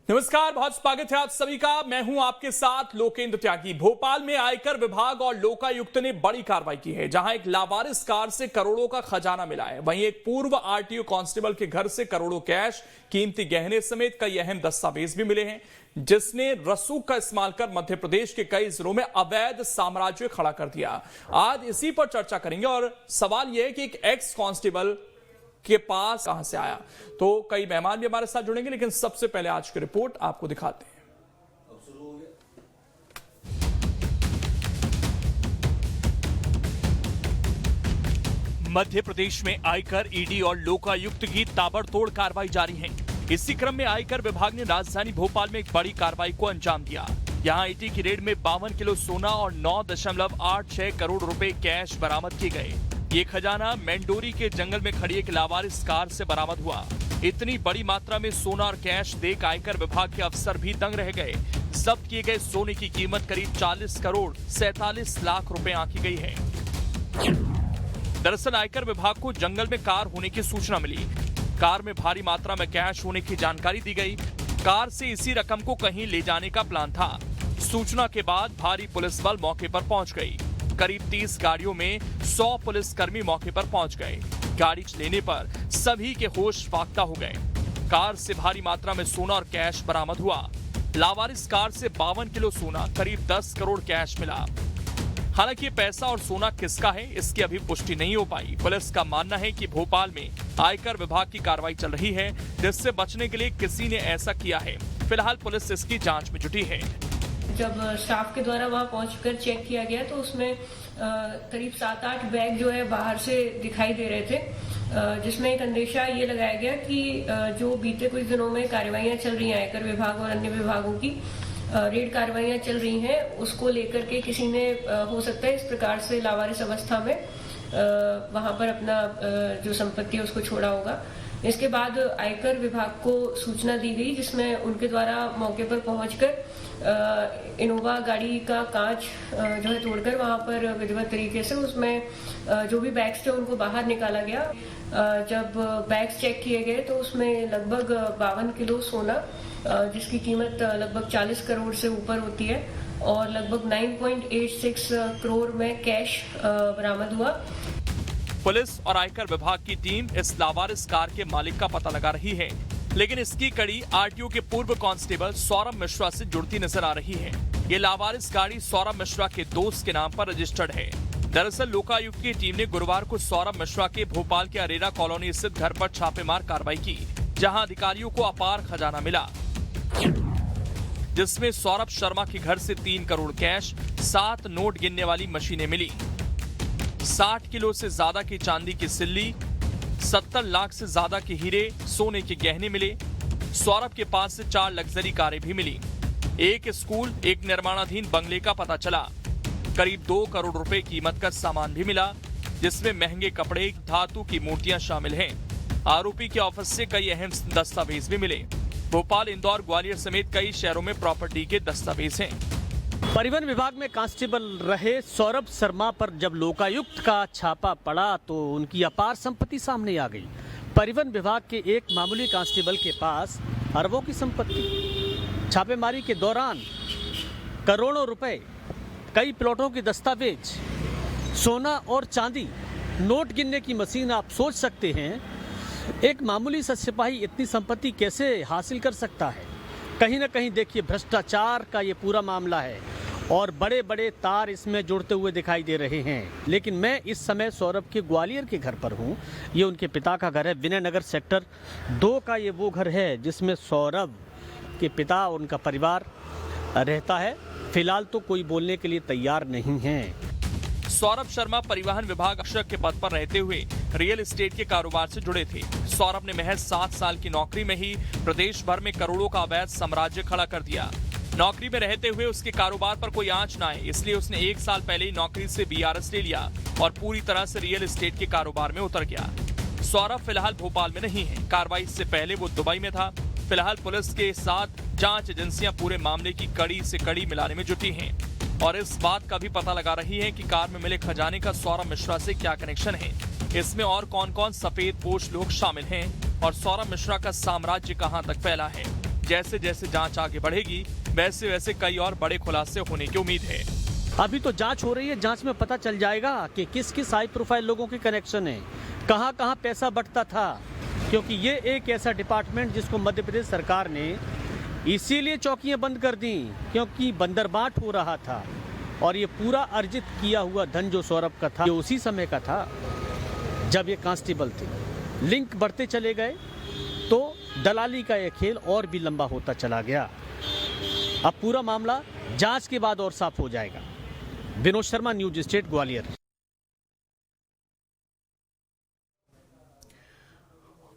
नमस्कार, बहुत स्वागत है आप सभी का। मैं हूं आपके साथ लोकेंद्र त्यागी। भोपाल में आयकर विभाग और लोकायुक्त ने बड़ी कार्रवाई की है, जहां एक लावारिस कार से करोड़ों का खजाना मिला है। वहीं एक पूर्व आरटीओ कांस्टेबल के घर से करोड़ों कैश, कीमती गहने समेत कई अहम दस्तावेज भी मिले हैं, जिसने रसूख का इस्तेमाल कर मध्य प्रदेश के कई जिलों में अवैध साम्राज्य खड़ा कर दिया। आज इसी पर चर्चा करेंगे और सवाल यह है कि एक एक्स कांस्टेबल के पास कहां से आया। तो कई मेहमान भी हमारे साथ जुड़ेंगे, लेकिन सबसे पहले आज की रिपोर्ट आपको दिखाते हैं। मध्य प्रदेश में आयकर, ईडी और लोकायुक्त की ताबड़तोड़ कार्रवाई जारी है। इसी क्रम में आयकर विभाग ने राजधानी भोपाल में एक बड़ी कार्रवाई को अंजाम दिया। यहां ईडी की रेड में 52 किलो सोना और 9.86 करोड़ रुपए कैश बरामद किए गए। ये खजाना मैंडोरी के जंगल में खड़ी एक लावारिस कार से बरामद हुआ। इतनी बड़ी मात्रा में सोना और कैश देख आयकर विभाग के अफसर भी दंग रह गए। जब्त किए गए सोने की कीमत करीब 40 करोड़ 47 लाख रुपए आंकी गई है। दरअसल आयकर विभाग को जंगल में कार होने की सूचना मिली। कार में भारी मात्रा में कैश होने की जानकारी दी गई। कार से इसी रकम को कहीं ले जाने का प्लान था। सूचना के बाद भारी पुलिस बल मौके पर पहुंच गई। करीब 30 गाड़ियों में 100 पुलिसकर्मी मौके पर पहुंच गए। गाड़ी लेने पर सभी के होश फाख्ता हो गए। कार से भारी मात्रा में सोना और कैश बरामद हुआ। लावारिस कार से 52 किलो सोना, करीब 10 करोड़ कैश मिला। हालांकि ये पैसा और सोना किसका है, इसकी अभी पुष्टि नहीं हो पाई। पुलिस का मानना है कि भोपाल में आयकर विभाग की कार्रवाई चल रही है, जिससे बचने के लिए किसी ने ऐसा किया है। फिलहाल पुलिस इसकी जांच में जुटी है। जब स्टाफ के द्वारा वहां पहुंचकर चेक किया गया तो उसमें करीब 7-8 बैग जो है बाहर से दिखाई दे रहे थे, जिसमें एक अंदेशा ये लगाया गया कि जो बीते कुछ दिनों में कार्रवाइयां चल रही हैं आयकर विभाग और अन्य विभागों की रेड कार्रवाइयां चल रही हैं, उसको लेकर के किसी ने हो सकता है इस प्रकार से लावारिस अवस्था में वहां पर अपना जो संपत्ति है उसको छोड़ा होगा। इसके बाद आयकर विभाग को सूचना दी गई, जिसमें उनके द्वारा मौके पर पहुंचकर इनोवा गाड़ी का कांच जो है तोड़कर वहां पर विधिवत तरीके से उसमें जो भी बैग्स थे उनको बाहर निकाला गया। जब बैग्स चेक किए गए तो उसमें लगभग 52 किलो सोना, जिसकी कीमत लगभग 40 करोड़ से ऊपर होती है, और लगभग 9.86 करोड़ में कैश बरामद हुआ। पुलिस और आयकर विभाग की टीम इस लावारिस कार के मालिक का पता लगा रही है, लेकिन इसकी कड़ी आरटीओ के पूर्व कांस्टेबल सौरभ मिश्रा से जुड़ती नजर आ रही है। ये लावारिस गाड़ी सौरभ मिश्रा के दोस्त के नाम पर रजिस्टर्ड है। दरअसल लोकायुक्त की टीम ने गुरुवार को सौरभ मिश्रा के भोपाल के अरेरा कॉलोनी स्थित घर पर छापेमार कार्रवाई की, जहां अधिकारियों को अपार खजाना मिला, जिसमें सौरभ शर्मा के घर से 3 करोड़ कैश, 7 नोट गिनने वाली मशीनें मिली, 60 किलो से ज्यादा की चांदी की सिल्ली, 70 लाख से ज्यादा के हीरे, सोने के गहने मिले। सौरभ के पास से 4 लग्जरी कारें भी मिली। एक स्कूल, एक निर्माणाधीन बंगले का पता चला। करीब 2 करोड़ रुपए कीमत का सामान भी मिला, जिसमें महंगे कपड़े, धातु की मूर्तियां शामिल हैं। आरोपी के ऑफिस से कई अहम दस्तावेज भी मिले। भोपाल, इंदौर, ग्वालियर समेत कई शहरों में प्रॉपर्टी के दस्तावेज हैं। परिवहन विभाग में कांस्टेबल रहे सौरभ शर्मा पर जब लोकायुक्त का छापा पड़ा तो उनकी अपार संपत्ति सामने आ गई। परिवहन विभाग के एक मामूली कांस्टेबल के पास अरबों की संपत्ति। छापेमारी के दौरान करोड़ों रुपए, कई प्लॉटों के दस्तावेज, सोना और चांदी, नोट गिनने की मशीन। आप सोच सकते हैं एक मामूली सा सिपाही इतनी संपत्ति कैसे हासिल कर सकता है। कहीं ना कहीं देखिए भ्रष्टाचार का ये पूरा मामला है और बड़े बड़े तार इसमें जुड़ते हुए दिखाई दे रहे हैं। लेकिन मैं इस समय सौरभ के ग्वालियर के घर पर हूँ। ये उनके पिता का घर है, विनय नगर सेक्टर 2 का ये वो घर है जिसमें सौरभ के पिता और उनका परिवार रहता है। फिलहाल तो कोई बोलने के लिए तैयार नहीं है। सौरभ शर्मा परिवहन विभाग अक्षक के पद पर रहते हुए रियल एस्टेट के कारोबार से जुड़े थे। सौरभ ने महज 7 साल की नौकरी में ही प्रदेश भर में करोड़ों का अवैध साम्राज्य खड़ा कर दिया। नौकरी में रहते हुए उसके कारोबार पर कोई आंच न आए, इसलिए उसने 1 साल पहले ही नौकरी से बीआरएस ले लिया और पूरी तरह से रियल एस्टेट के कारोबार में उतर गया। सौरभ फिलहाल भोपाल में नहीं है। कार्रवाई से पहले वो दुबई में था। फिलहाल पुलिस के साथ जांच एजेंसियां पूरे मामले की कड़ी से कड़ी मिलाने में जुटी हैं और इस बात का भी पता लगा रही है कि कार में मिले खजाने का सौरभ मिश्रा से क्या कनेक्शन है। इसमें और कौन कौन सफेद पोश लोग शामिल हैं और सौरभ मिश्रा का साम्राज्य कहां तक फैला है। जैसे जैसे जांच आगे बढ़ेगी वैसे वैसे कई और बड़े खुलासे होने की उम्मीद है। अभी तो जांच हो रही है, जांच में पता चल जाएगा कि किस किस हाई प्रोफाइल लोगों के कनेक्शन है, कहां कहां पैसा बंटता था, क्योंकि ये एक ऐसा डिपार्टमेंट जिसको मध्य प्रदेश सरकार ने इसीलिए चौकियां बंद कर दी क्योंकि बंदरबाट हो रहा था। और ये पूरा अर्जित किया हुआ धन जो सौरभ का था, ये उसी समय का था जब ये कांस्टेबल थे। लिंक बढ़ते चले गए तो दलाली का ये खेल और भी लंबा होता चला गया। अब पूरा मामला जांच के बाद और साफ हो जाएगा। Vinod Sharma, news state, Gwalior.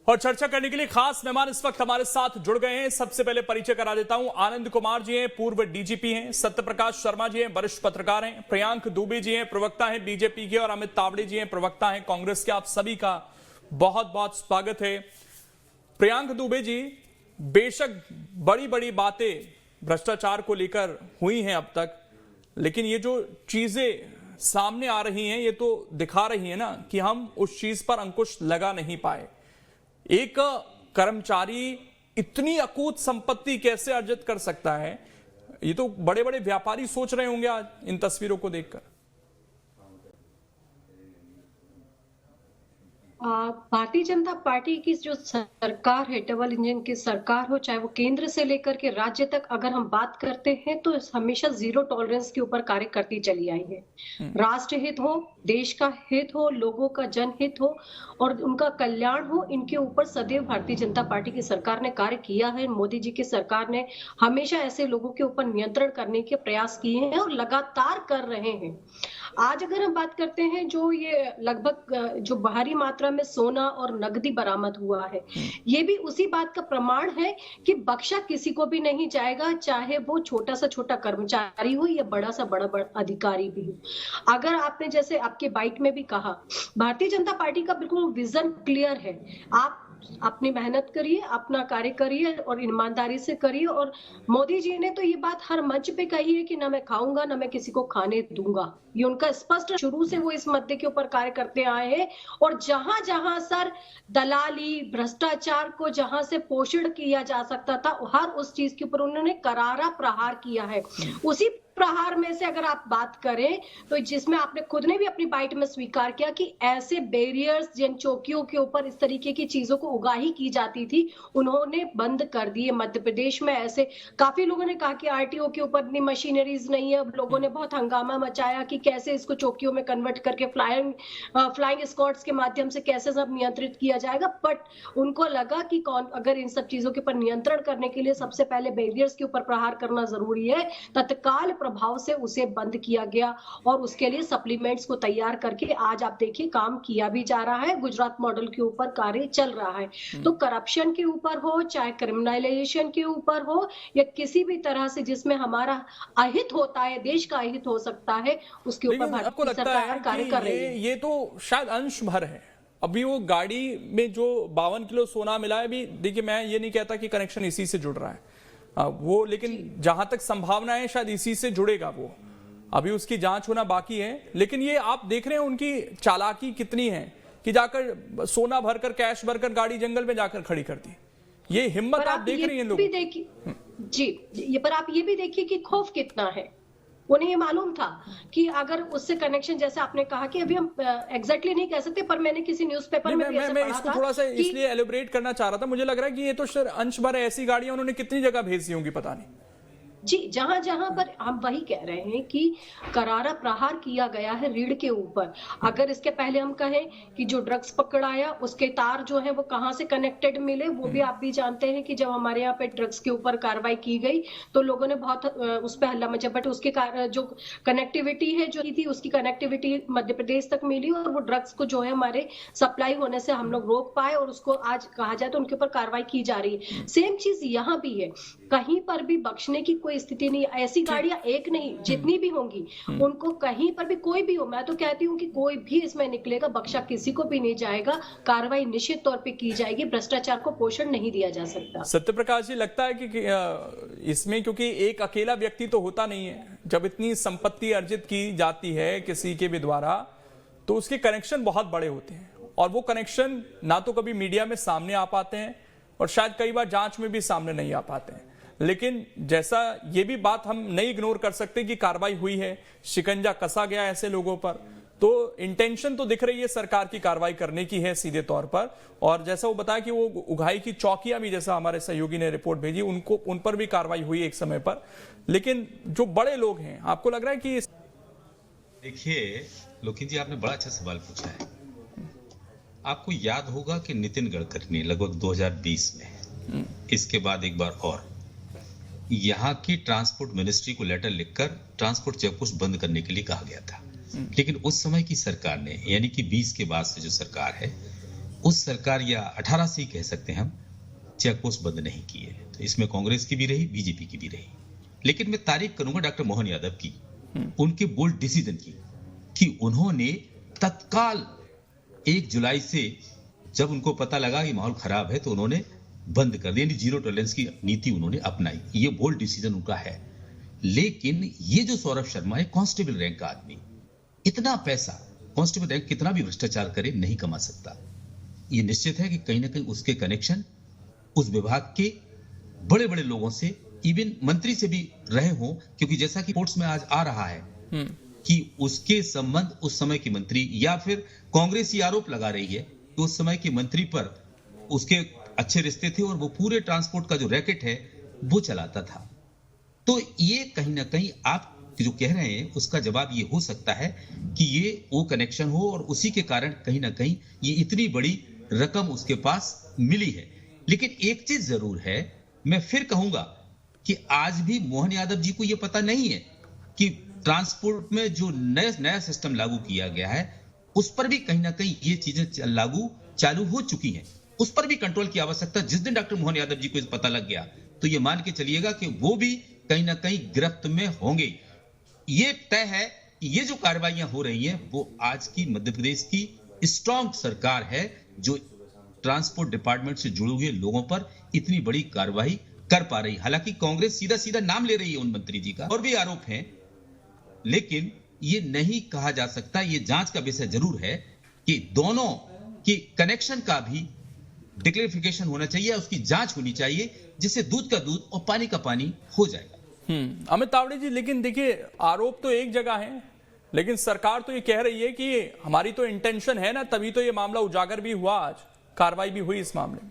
और चर्चा करने के लिए खास मेहमान इस वक्त हमारे साथ जुड़ गए हैं। सबसे पहले परिचय करा देता हूं। आनंद कुमार जी हैं, पूर्व डीजीपी हैं। सत्यप्रकाश शर्मा जी हैं, वरिष्ठ पत्रकार हैं। प्रियांक दुबे जी हैं, प्रवक्ता हैं बीजेपी के। और अमित तावड़े जी हैं, प्रवक्ता हैं कांग्रेस के। आप सभी का बहुत बहुत स्वागत है। प्रियांक दुबे जी, बेशक बड़ी बड़ी बातें भ्रष्टाचार को लेकर हुई हैं अब तक, लेकिन ये जो चीजें सामने आ रही हैं ये तो दिखा रही है ना कि हम उस चीज पर अंकुश लगा नहीं पाए। एक कर्मचारी इतनी अकूत संपत्ति कैसे अर्जित कर सकता है, ये तो बड़े बड़े व्यापारी सोच रहे होंगे आज इन तस्वीरों को देखकर। भारतीय जनता पार्टी की जो सरकार है, डबल इंजन की सरकार हो, चाहे वो केंद्र से लेकर के राज्य तक अगर हम बात करते हैं तो हमेशा जीरो टॉलरेंस के ऊपर कार्य करती चली आई है। राष्ट्र हित हो, देश का हित हो, लोगों का जनहित हो और उनका कल्याण हो, इनके ऊपर सदैव भारतीय जनता पार्टी की सरकार ने कार्य किया है। मोदी जी की सरकार ने हमेशा ऐसे लोगों के ऊपर नियंत्रण करने के प्रयास किए हैं और लगातार कर रहे हैं। आज अगर हम बात करते हैं जो ये लगभग जो भारी मात्रा में सोना और नकदी बरामद हुआ है, ये भी उसी बात का प्रमाण है कि बख्शा किसी को भी नहीं जाएगा, चाहे वो छोटा सा छोटा कर्मचारी हो या बड़ा सा बड़ा अधिकारी भी हो। अगर आपने जैसे आपके बाइट में भी कहा, भारतीय जनता पार्टी का बिल्कुल विजन क्लियर है। आप अपनी मेहनत करिए, अपना कार्य करिए और ईमानदारी से करिए। और मोदी जी ने तो ये बात हर मंच पे कही है कि ना मैं खाऊंगा ना मैं किसी को खाने दूंगा। ये उनका स्पष्ट, शुरू से वो इस मुद्दे के ऊपर कार्य करते आए हैं। और जहां जहां सर दलाली, भ्रष्टाचार को जहां से पोषण किया जा सकता था, हर उस चीज के ऊपर उन्होंने करारा प्रहार किया है। उसी प्रहार में से अगर आप बात करें तो जिसमें आपने खुद ने भी अपनी बाइट में स्वीकार किया कि ऐसे बैरियर्स जिन चौकियों के ऊपर इस तरीके की चीजों को उगाही की जाती थी, उन्होंने बंद कर दिए। मध्य प्रदेश में ऐसे काफी लोगों ने कहा कि आरटीओ के ऊपर इतनी मशीनरीज नहीं है। लोगों ने बहुत हंगामा मचाया कि कैसे इसको चौकियों में कन्वर्ट करके फ्लाइंग स्क्वाड्स के माध्यम से कैसे सब नियंत्रित किया जाएगा। बट उनको लगा कि अगर इन सब चीजों के ऊपर नियंत्रण करने के लिए सबसे पहले बैरियर्स के ऊपर प्रहार करना जरूरी है। तत्काल प्रभाव से उसे बंद किया गया और उसके लिए सप्लीमेंट्स को तैयार करके आज आप देखिए काम किया भी जा रहा है। गुजरात मॉडल के ऊपर कार्य चल रहा है। तो करप्शन के ऊपर हो, चाहे क्रिमिनलाइजेशन के ऊपर हो या किसी भी तरह से जिसमें हमारा अहित होता है, देश का अहित हो सकता है, उसके ऊपर भारतीय सरकार कार्य कर रही है। ये तो शायद अंश भर है। अभी वो गाड़ी में जो 52 किलो सोना मिला है, भी देखिए मैं ये नहीं कहता कि कनेक्शन इसी से जुड़ रहा है वो, लेकिन जहां तक संभावना है शायद इसी से जुड़ेगा वो। अभी उसकी जांच होना बाकी है। लेकिन ये आप देख रहे हैं उनकी चालाकी कितनी है कि जाकर सोना भरकर, कैश भरकर गाड़ी जंगल में जाकर खड़ी कर दी। ये हिम्मत आप देख रही हैं लोग जी। ये पर आप ये भी देखिए कि खौफ कितना है। उन्हें ये मालूम था कि अगर उससे कनेक्शन, जैसे आपने कहा कि अभी हम एग्जैक्टली नहीं कह सकते, पर मैंने किसी न्यूज़पेपर में भी ऐसे पढ़ा इसको था थोड़ा सा इसलिए एलिब्रेट करना चाह रहा था। मुझे लग रहा है कि ये तो अंश भर ऐसी गाड़ियां उन्होंने कितनी जगह भेज दी होंगी पता नहीं। जी, जहां जहां पर हम वही कह रहे हैं कि करारा प्रहार किया गया है रीढ़ के ऊपर। अगर इसके पहले हम कहें कि जो ड्रग्स पकड़ाया उसके तार जो है वो कहां से कनेक्टेड मिले, वो भी आप भी जानते हैं कि जब हमारे यहाँ पे ड्रग्स के ऊपर कार्रवाई की गई तो लोगों ने बहुत उस पर हल्ला मचा। बट उसके जो कनेक्टिविटी है जो थी, उसकी कनेक्टिविटी मध्य प्रदेश तक मिली और वो ड्रग्स को जो है हमारे सप्लाई होने से हम लोग रोक पाए और उसको आज कहा जाए तो उनके ऊपर कार्रवाई की जा रही है। सेम चीज यहाँ भी है, कहीं पर भी बख्शने की कोई स्थिति नहीं। ऐसी गाड़ियां एक नहीं, जितनी भी होंगी उनको कहीं पर भी कोई भी हो, मैं तो कहती हूँ कि कोई भी इसमें निकलेगा, बख्शा किसी को भी नहीं जाएगा। कार्रवाई निश्चित तौर पे की जाएगी। भ्रष्टाचार को पोषण नहीं दिया जा सकता। सत्यप्रकाश जी, लगता है कि इसमें क्योंकि एक अकेला व्यक्ति तो होता नहीं है, जब इतनी संपत्ति अर्जित की जाती है किसी के भी द्वारा तो उसके कनेक्शन बहुत बड़े होते हैं और वो कनेक्शन ना तो कभी मीडिया में सामने आ पाते हैं और शायद कई बार जांच में भी सामने नहीं आ पाते हैं। लेकिन जैसा ये भी बात हम नहीं इग्नोर कर सकते कि कार्रवाई हुई है, शिकंजा कसा गया ऐसे लोगों पर, तो इंटेंशन तो दिख रही है सरकार की कार्रवाई करने की है सीधे तौर पर। और जैसा वो बताया कि वो उघाई की चौकियां भी, जैसा हमारे सहयोगी ने रिपोर्ट भेजी, उन पर भी कार्रवाई हुई एक समय पर। लेकिन जो बड़े लोग हैं, आपको लग रहा है कि देखिए लोकिन जी, आपने बड़ा अच्छा सवाल पूछा है। आपको याद होगा कि नितिन गडकरी ने लगभग 2020 में, इसके बाद एक बार और, यहाँ की ट्रांसपोर्ट मिनिस्ट्री को लेटर लिखकर ट्रांसपोर्ट चेकपोस्ट बंद करने के लिए कहा गया था। लेकिन उस समय की सरकार ने, यानी कि 20 के बाद से जो सरकार है, उस सरकार या 18 से ही कह सकते हैं हम, चेकपोस्ट बंद नहीं किए। तो इसमें कांग्रेस की भी रही, बीजेपी की भी रही। लेकिन मैं तारीफ करूंगा डॉक्टर मोहन यादव की, उनके बोल्ड डिसीजन की, कि उन्होंने तत्काल 1 जुलाई से, जब उनको पता लगा कि माहौल खराब है, तो उन्होंने बंद कर दिया, जीरो टॉलरेंस की नीति उन्होंने अपनाई। ये बोल्ड डिसीजन उनका है। लेकिन ये जो सौरभ शर्मा है, कांस्टेबल रैंक का आदमी, इतना पैसा कांस्टेबल रैंक कितना भी भ्रष्टाचार करे नहीं कमा सकता। ये निश्चित है कि कहीं ना कहीं उसके कनेक्शन उस विभाग के बड़े बड़े लोगों से, इवन मंत्री से भी रहे हों, क्योंकि जैसा कि रिपोर्ट्स में आज आ रहा है कि उसके संबंध उस समय की मंत्री, या फिर कांग्रेस ये आरोप लगा रही है कि उस समय के मंत्री पर उसके अच्छे रिश्ते थे और वो पूरे ट्रांसपोर्ट का जो रैकेट है वो चलाता था। तो ये कहीं ना कहीं आप जो कह रहे हैं उसका जवाब ये हो सकता है कि ये वो कनेक्शन हो, और उसी के कारण कहीं ना कहीं ये इतनी बड़ी रकम उसके पास मिली है। लेकिन एक चीज जरूर है, मैं फिर कहूंगा कि आज भी मोहन यादव जी को यह पता नहीं है कि ट्रांसपोर्ट में जो नया सिस्टम लागू किया गया है, उस पर भी कहीं ना कहीं ये चीजें चालू हो चुकी हैं। उस पर भी कंट्रोल की आवश्यकता। जिस दिन डॉक्टर मोहन यादव जी को पता लग गया, तो ये मान के चलिएगा कि वो भी कहीं ना कहीं गिरफ्त में होंगे। ये तय है कि ये जो कार्रवाइयां हो रही हैं, वो आज की मध्य प्रदेश की स्ट्रांग सरकार है, जो ट्रांसपोर्ट डिपार्टमेंट से जुड़े हुए लोगों पर इतनी बड़ी कार्रवाई कर पा रही। हालांकि कांग्रेस सीधा सीधा नाम ले रही है उन मंत्री जी का, और भी आरोप हैं, लेकिन ये नहीं कहा जा सकता। ये जांच का विषय जरूर है कि दोनों की कनेक्शन का भी डिक्लेरिफिकेशन होना चाहिए, उसकी जांच होनी चाहिए, जिससे दूध का दूध और पानी का पानी हो जाएगा। अमित तावड़े जी, लेकिन देखिए, आरोप तो एक जगह है, लेकिन सरकार तो ये कह रही है कि हमारी तो इंटेंशन है ना, तभी तो ये मामला उजागर भी हुआ, आज कार्रवाई भी हुई इस मामले में।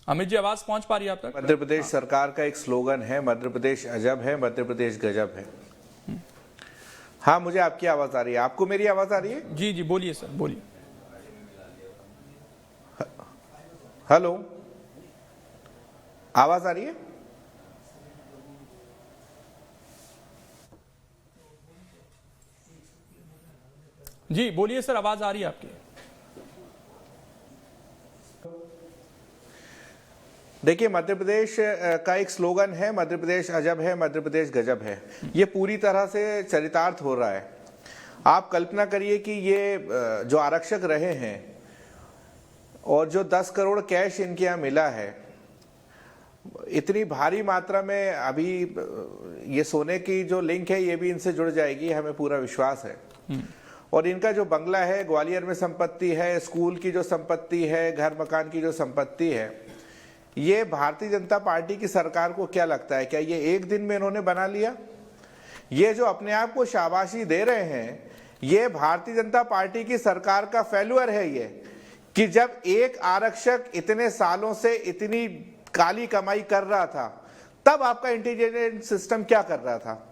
अमित जी, आवाज पहुंच पा रही है आप तक? मध्य प्रदेश सरकार का एक स्लोगन है, मध्य प्रदेश अजब है, मध्य प्रदेश गजब है। हाँ, मुझे आपकी आवाज आ रही है। आपको मेरी आवाज आ रही है? जी जी, बोलिए सर, बोलिए। हेलो, आवाज आ रही है? जी बोलिए सर, आवाज आ रही है आपकी। देखिए, मध्य प्रदेश का एक स्लोगन है, मध्य प्रदेश अजब है, मध्य प्रदेश गजब है। ये पूरी तरह से चरितार्थ हो रहा है। आप कल्पना करिए कि ये जो आरक्षक रहे हैं और जो 10 करोड़ कैश इनके यहाँ मिला है, इतनी भारी मात्रा में, अभी ये सोने की जो लिंक है ये भी इनसे जुड़ जाएगी, हमें पूरा विश्वास है। और इनका जो बंगला है, ग्वालियर में संपत्ति है, स्कूल की जो संपत्ति है, घर मकान की जो संपत्ति है, ये भारतीय जनता पार्टी की सरकार को क्या लगता है, क्या ये एक दिन में इन्होंने बना लिया? ये जो अपने आप को शाबाशी दे रहे हैं, ये भारतीय जनता पार्टी की सरकार का फेल्यूर है। ये कि जब एक आरक्षक इतने सालों से इतनी काली कमाई कर रहा था, तब आपका इंटेलिजेंस सिस्टम क्या कर रहा था?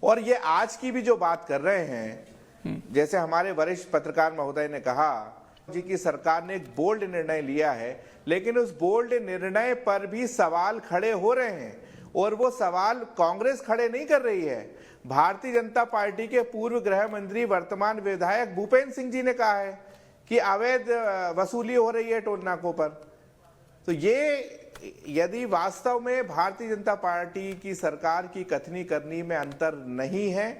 और ये आज की भी जो बात कर रहे हैं, जैसे हमारे वरिष्ठ पत्रकार महोदय ने कहा जी की सरकार ने एक बोल्ड निर्णय लिया है, लेकिन उस बोल्ड निर्णय पर भी सवाल खड़े हो रहे हैं। और वो सवाल कांग्रेस खड़े नहीं कर रही है, भारतीय जनता पार्टी के पूर्व गृह मंत्री वर्तमान विधायक भूपेंद्र सिंह जी ने कहा है कि अवैध वसूली हो रही है टोल नाकों पर। तो ये यदि वास्तव में भारतीय जनता पार्टी की सरकार की कथनी करनी में अंतर नहीं है,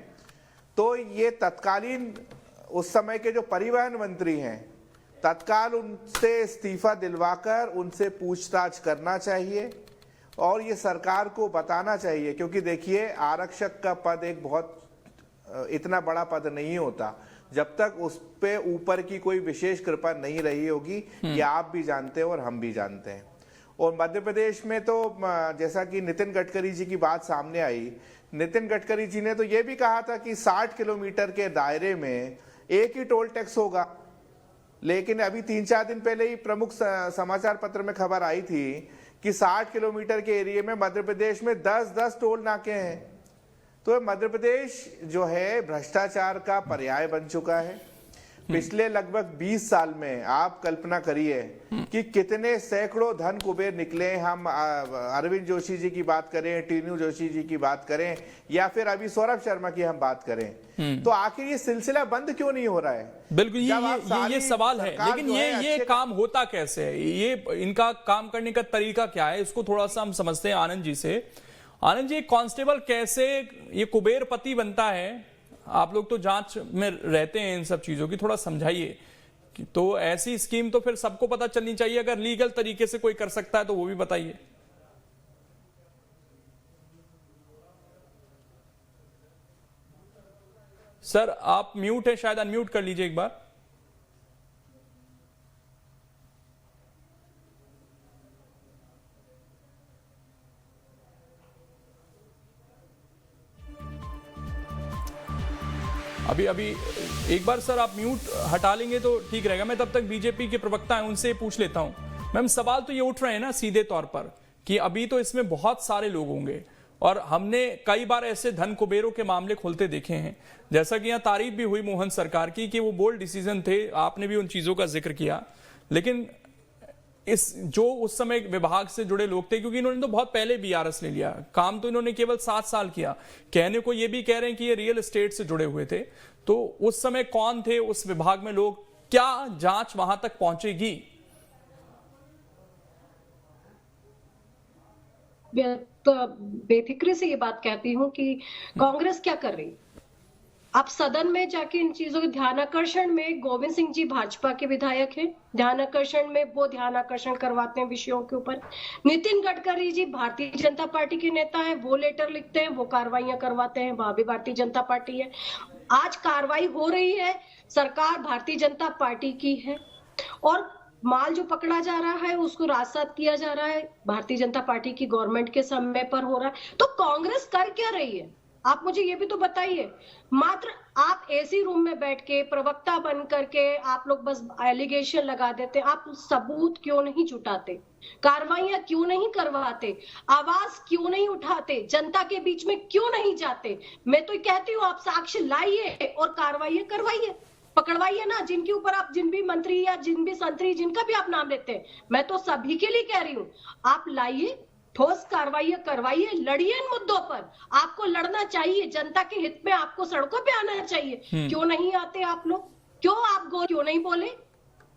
तो ये तत्कालीन उस समय के जो परिवहन मंत्री हैं, तत्काल उनसे इस्तीफा दिलवाकर उनसे पूछताछ करना चाहिए और ये सरकार को बताना चाहिए। क्योंकि देखिए, आरक्षक का पद एक बहुत इतना बड़ा पद नहीं होता जब तक उस पे ऊपर की कोई विशेष कृपा नहीं रही होगी। ये आप भी जानते हैं और हम भी जानते हैं। और मध्य प्रदेश में तो जैसा कि नितिन गडकरी जी की बात सामने आई, नितिन गडकरी जी ने तो ये भी कहा था कि 60 किलोमीटर के दायरे में एक ही टोल टैक्स होगा, लेकिन अभी 3-4 दिन पहले ही प्रमुख समाचार पत्र में खबर आई थी कि 60 किलोमीटर के एरिया में मध्य प्रदेश में 10-10 टोल नाके हैं। तो मध्य प्रदेश जो है भ्रष्टाचार का पर्याय बन चुका है। पिछले लगभग 20 साल में आप कल्पना करिए कि कितने सैकड़ों धन कुबेर निकले। हम अरविंद जोशी जी की बात करें, टीनू जोशी जी की बात करें, या फिर अभी सौरभ शर्मा की हम बात करें, तो आखिर ये सिलसिला बंद क्यों नहीं हो रहा है? बिल्कुल, ये सवाल है। लेकिन ये काम होता कैसे है? ये इनका काम करने का तरीका क्या है? इसको थोड़ा सा हम समझते हैं आनंद जी से। आनंद जी, कांस्टेबल कैसे ये कुबेरपति बनता है? आप लोग तो जांच में रहते हैं इन सब चीजों की, थोड़ा समझाइए। तो ऐसी स्कीम तो फिर सबको पता चलनी चाहिए। अगर लीगल तरीके से कोई कर सकता है तो वो भी बताइए। सर आप म्यूट है, शायद अनम्यूट कर लीजिए एक बार। अभी एक बार सर आप म्यूट हटा लेंगे तो ठीक रहेगा। मैं तब तक बीजेपी के प्रवक्ता हैं उनसे पूछ लेता हूं। मैम, सवाल तो ये उठ रहे हैं ना सीधे तौर पर कि अभी तो इसमें बहुत सारे लोग होंगे और हमने कई बार ऐसे धन कुबेरों के मामले खोलते देखे हैं। जैसा कि यहाँ तारीफ भी हुई मोहन सरकार की कि वो बोल्ड डिसीजन थे, आपने भी उन चीजों का जिक्र किया। लेकिन इस जो उस समय विभाग से जुड़े लोग थे, क्योंकि इन्होंने तो बहुत पहले बीआरएस ले लिया, काम तो इन्होंने केवल 7 साल किया। कहने को ये भी कह रहे हैं कि ये रियल एस्टेट से जुड़े हुए थे। तो उस समय कौन थे उस विभाग में लोग? क्या जांच वहां तक पहुंचेगी? बेफिक्री से ये बात कहती हूँ कि कांग्रेस क्या कर रही? आप सदन में जाके इन चीजों के ध्यानाकर्षण में गोविंद सिंह जी भाजपा के विधायक हैं, ध्यानाकर्षण में वो ध्यानाकर्षण करवाते हैं विषयों के ऊपर। नितिन गडकरी जी भारतीय जनता पार्टी के नेता हैं, वो लेटर लिखते हैं, वो कार्रवाइयां करवाते हैं, वहां भी भारतीय जनता पार्टी है। आज कार्रवाई हो रही है, सरकार भारतीय जनता पार्टी की है, और माल जो पकड़ा जा रहा है उसको राजसात किया जा रहा है, भारतीय जनता पार्टी की गवर्नमेंट के समय पर हो रहा है। तो कांग्रेस कर क्या रही है? आप मुझे ये भी तो बताइए। मात्र आप एसी रूम में बैठ के प्रवक्ता बन करके आप लोग बस एलिगेशन लगा देते, आप सबूत क्यों नहीं जुटाते? कार्रवाइयां क्यों नहीं करवाते? आवाज क्यों नहीं उठाते? जनता के बीच में क्यों नहीं जाते? मैं तो कहती हूँ आप साक्ष्य लाइए और कार्रवाइयां करवाइए, पकड़वाइए ना। जिनके ऊपर आप जिन भी मंत्री या जिन भी संतरी जिनका भी आप नाम लेते हैं, मैं तो सभी के लिए कह रही हूँ, आप लाइए, ठोस कार्रवाई करवाइए, लड़िए इन मुद्दों पर। आपको लड़ना चाहिए, जनता के हित में आपको सड़कों पे आना चाहिए। क्यों नहीं आते आप लोग? क्यों आप क्यों नहीं बोले?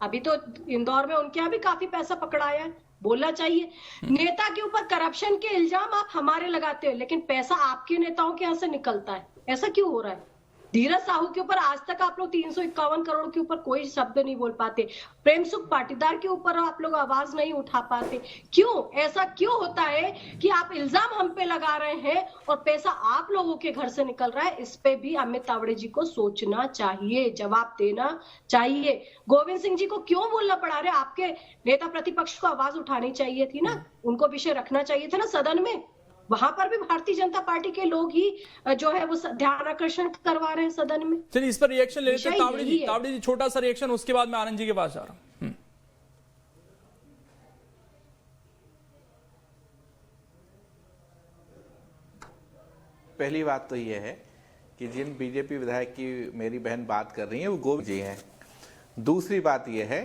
अभी तो इंदौर में उनके यहाँ भी काफी पैसा पकड़ाया है, बोलना चाहिए। नेता के ऊपर करप्शन के इल्जाम आप हमारे लगाते हो, लेकिन पैसा आपके नेताओं के यहाँ से निकलता है। ऐसा क्यों हो रहा है? धीरज साहू के ऊपर आज तक आप लोग 351 करोड़ के ऊपर कोई शब्द नहीं बोल पाते। प्रेम सुख पाटीदार के ऊपर आप लोग आवाज नहीं उठा पाते। क्यों? ऐसा क्यों होता है कि आप इल्जाम हम पे लगा रहे हैं और पैसा आप लोगों के घर से निकल रहा है? इस पे भी अमित तावड़े जी को सोचना चाहिए, जवाब देना चाहिए। गोविंद सिंह जी को क्यों बोलना पड़ा? रहे आपके नेता प्रतिपक्ष को आवाज उठानी चाहिए थी ना, उनको विषय रखना चाहिए था ना सदन में। वहां पर भी भारतीय जनता पार्टी के लोग ही जो है वो ध्यानाकर्षण करवा रहे हैं सदन में। चलिए इस पर रिएक्शन ले लेते हैं। तावड़े जी छोटा सा रिएक्शन, उसके बाद मैं आनंद जी के पास जा रहा हूं। पहली बात तो यह है कि जिन बीजेपी विधायक की मेरी बहन बात कर रही है वो गोविंद जी हैं। दूसरी बात यह है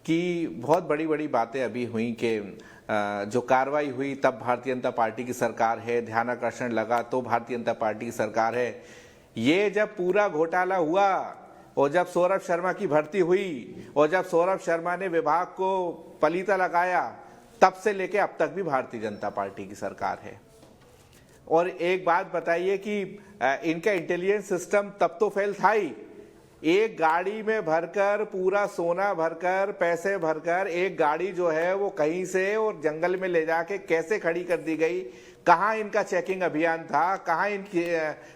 कि बहुत बड़ी बड़ी बातें अभी हुई कि जो कार्रवाई हुई तब भारतीय जनता पार्टी की सरकार है, ध्यानाकर्षण लगा तो भारतीय जनता पार्टी की सरकार है। ये जब पूरा घोटाला हुआ और जब सौरभ शर्मा की भर्ती हुई और जब सौरभ शर्मा ने विभाग को पलीता लगाया, तब से लेके अब तक भी भारतीय जनता पार्टी की सरकार है। और एक बात बताइए कि इनका इंटेलिजेंस सिस्टम तब तो फेल था ही। एक गाड़ी में भरकर, पूरा सोना भरकर, पैसे भरकर एक गाड़ी जो है वो कहीं से और जंगल में ले जाके कैसे खड़ी कर दी गई, कहाँ इनका चेकिंग अभियान था, कहाँ इनकी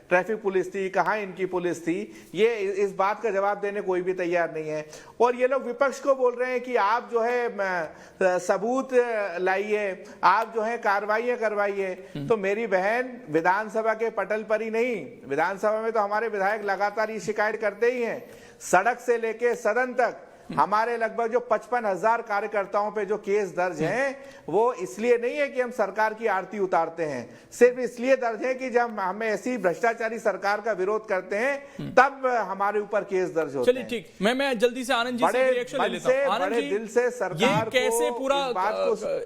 ट्रैफिक पुलिस थी, कहाँ इनकी पुलिस थी, ये इस बात का जवाब देने कोई भी तैयार नहीं है। और ये लोग विपक्ष को बोल रहे हैं कि आप जो है सबूत लाइए, आप जो है कार्रवाइयां करवाइए। तो मेरी बहन, विधानसभा के पटल पर ही नहीं, विधानसभा में तो हमारे विधायक लगातार ये शिकायत करते ही हैं। सड़क से लेके सदन तक हमारे लगभग जो 55,000 कार्यकर्ताओं पे जो केस दर्ज हैं, वो इसलिए नहीं है कि हम सरकार की आरती उतारते हैं, सिर्फ इसलिए दर्ज है कि जब हमें ऐसी भ्रष्टाचारी सरकार का विरोध करते हैं तब हमारे ऊपर केस दर्ज होते हैं। चलिए ठीक, मैं जल्दी से आनंद जी से रिएक्शन ले लेता हूं। आनंद जी, दिल से सरकार ये कैसे पूरा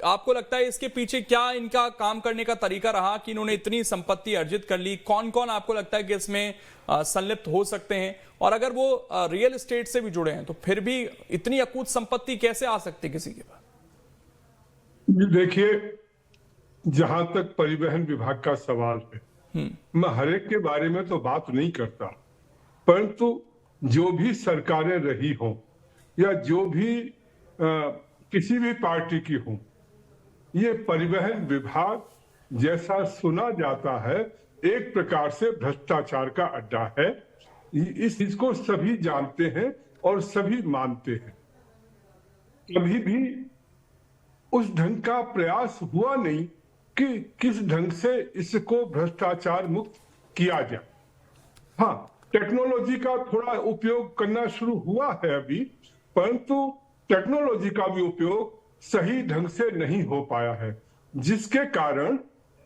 आपको लगता है इसके पीछे क्या इनका काम करने का तरीका रहा कि इन्होंने इतनी संपत्ति अर्जित कर ली? कौन कौन आपको लगता है कि इसमें संलिप्त हो सकते हैं? और अगर वो रियल एस्टेट से भी जुड़े हैं तो फिर भी इतनी अकूत संपत्ति कैसे आ सकती किसी के पास? देखिए, जहां तक परिवहन विभाग का सवाल है, मैं हर एक के बारे में तो बात नहीं करता, परंतु जो भी सरकारें रही हों या जो भी किसी भी पार्टी की हों, ये परिवहन विभाग जैसा सुना जाता है एक प्रकार से भ्रष्टाचार का अड्डा है। इस चीज को सभी जानते हैं और सभी मानते हैं। कभी भी उस ढंग का प्रयास हुआ नहीं कि किस ढंग से इसको भ्रष्टाचार मुक्त किया जाए। हाँ, टेक्नोलॉजी का थोड़ा उपयोग करना शुरू हुआ है अभी, परंतु टेक्नोलॉजी का भी उपयोग सही ढंग से नहीं हो पाया है, जिसके कारण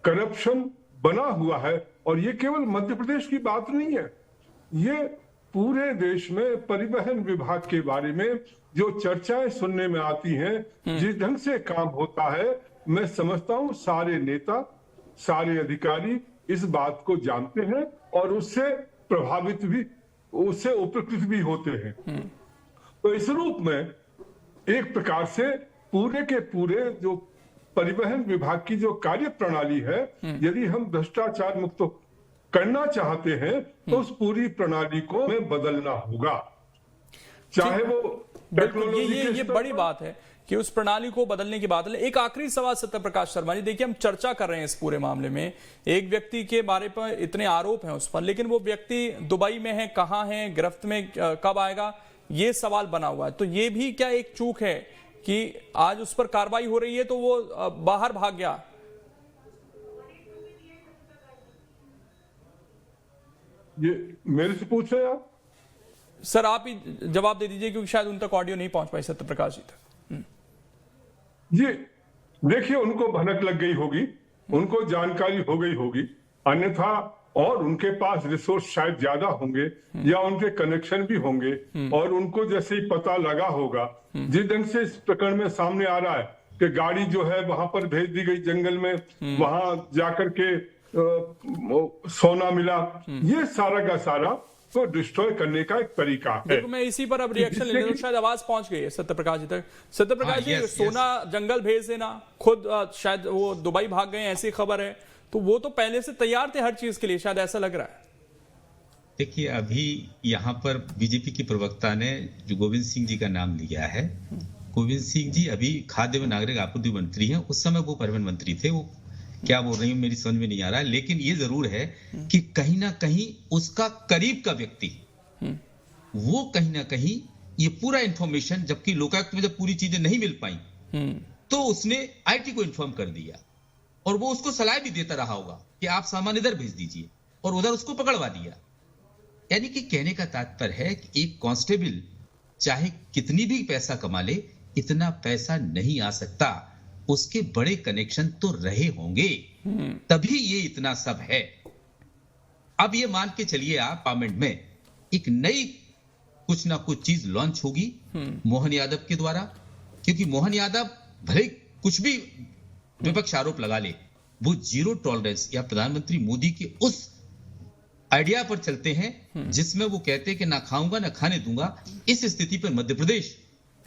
करप्शन बना हुआ है। और ये केवल मध्य प्रदेश की बात नहीं है, ये पूरे देश में परिवहन विभाग के बारे में जो चर्चाएं सुनने में आती हैं, जिस ढंग से काम होता है, मैं समझता हूं सारे नेता, सारे अधिकारी इस बात को जानते हैं और उससे प्रभावित भी, उससे उपकृत भी होते हैं। तो इस रूप में एक प्रकार से पूरे के पूरे जो परिवहन विभाग की जो कार्य प्रणाली है, यदि हम भ्रष्टाचार मुक्त करना चाहते हैं तो उस पूरी प्रणाली को हमें बदलना होगा, चाहे वो टेक्नोलॉजी। ये बड़ी बात है कि उस प्रणाली को बदलने की बात है। एक आखिरी सवाल सत्यप्रकाश शर्मा जी, देखिए हम चर्चा कर रहे हैं इस पूरे मामले में, एक व्यक्ति के बारे पर इतने आरोप हैं उस पर, लेकिन वो व्यक्ति दुबई में है, कहां है, गिरफ्त में कब आएगा, ये सवाल बना हुआ है। तो ये भी क्या एक चूक है कि आज उस पर कार्रवाई हो रही है तो वो बाहर भाग गया? ये मेरे से पूछ रहे हैं आप? सर आप ही जवाब दे दीजिए क्योंकि शायद उन तक ऑडियो नहीं पहुंच पाई सत्यप्रकाश जी तक। जी देखिए, उनको भनक लग गई होगी, उनको जानकारी हो गई होगी, अन्यथा और उनके पास रिसोर्स शायद ज्यादा होंगे या उनके कनेक्शन भी होंगे और उनको जैसे ही पता लगा होगा, जिस ढंग से इस प्रकरण में सामने आ रहा है कि गाड़ी जो है वहां पर भेज दी गई जंगल में, वहां जाकर के सोना मिला, ये सारा का सारा तो डिस्ट्रॉय करने का एक तरीका है। मैं इसी पर अब रिएक्शन ले लूं, शायद आवाज पहुंच गई है सत्यप्रकाश जी तक। सत्यप्रकाश जी, सोना जंगल भेज देना, खुद शायद वो दुबई भाग गए ऐसी खबर है, तो वो तो पहले से तैयार थे हर चीज के लिए, शायद ऐसा लग रहा है। देखिए, अभी यहाँ पर बीजेपी के प्रवक्ता ने जो गोविंद सिंह जी का नाम लिया है, गोविंद सिंह जी अभी खाद्य एवं नागरिक आपूर्ति मंत्री हैं, उस समय वो परिवहन मंत्री थे। वो क्या बोल रही हूँ मेरी समझ में नहीं आ रहा है, लेकिन ये जरूर है कि कहीं ना कहीं उसका करीब का व्यक्ति, वो कहीं ना कहीं ये पूरा इंफॉर्मेशन, जबकि लोकायुक्त में जब पूरी चीजें नहीं मिल पाई तो उसने आईटी को इन्फॉर्म कर दिया और वो उसको सलाह भी देता रहा होगा कि आप सामान इधर भेज दीजिए, और उधर उसको पकड़वा दिया। यानी कि कहने का तात्पर्य है कि एक कांस्टेबल चाहे कितनी भी पैसा कमा ले, इतना पैसा नहीं आ सकता, उसके बड़े कनेक्शन तो रहे होंगे, तभी ये इतना सब है। अब ये मान के चलिए आप, पार्लियामेंट में एक नई कुछ ना कुछ चीज लॉन्च होगी मोहन यादव के द्वारा, क्योंकि मोहन यादव भले कुछ भी विपक्ष आरोप लगा ले, वो जीरो टॉलरेंस या प्रधानमंत्री मोदी के उस आइडिया पर चलते हैं जिसमें वो कहते हैं कि ना खाऊंगा ना खाने दूंगा। इस स्थिति पर मध्य प्रदेश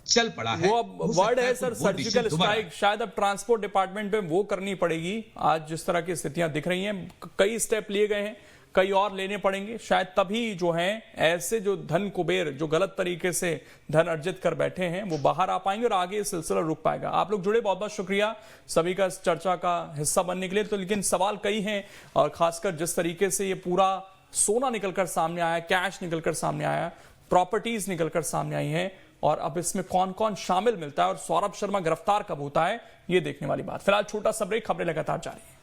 चल पड़ा है। वो अब वर्ड है सर, सर्जिकल स्ट्राइक, शायद अब ट्रांसपोर्ट डिपार्टमेंट में वो करनी पड़ेगी। आज जिस तरह की स्थितियां दिख रही हैं, कई स्टेप लिए गए हैं, कई और लेने पड़ेंगे, शायद तभी जो है ऐसे जो धन कुबेर जो गलत तरीके से धन अर्जित कर बैठे हैं वो बाहर आ पाएंगे और आगे ये सिलसिला रुक पाएगा। आप लोग जुड़े, बहुत बहुत शुक्रिया सभी का इस चर्चा का हिस्सा बनने के लिए। तो लेकिन सवाल कई हैं, और खासकर जिस तरीके से ये पूरा सोना निकलकर सामने आया, कैश निकलकर सामने आया, प्रॉपर्टीज निकलकर सामने आई हैं, और अब इसमें कौन कौन शामिल मिलता है और सौरभ शर्मा गिरफ्तार कब होता है, ये देखने वाली बात। फिलहाल छोटा सा ब्रेक, खबरें लगातार जारी है।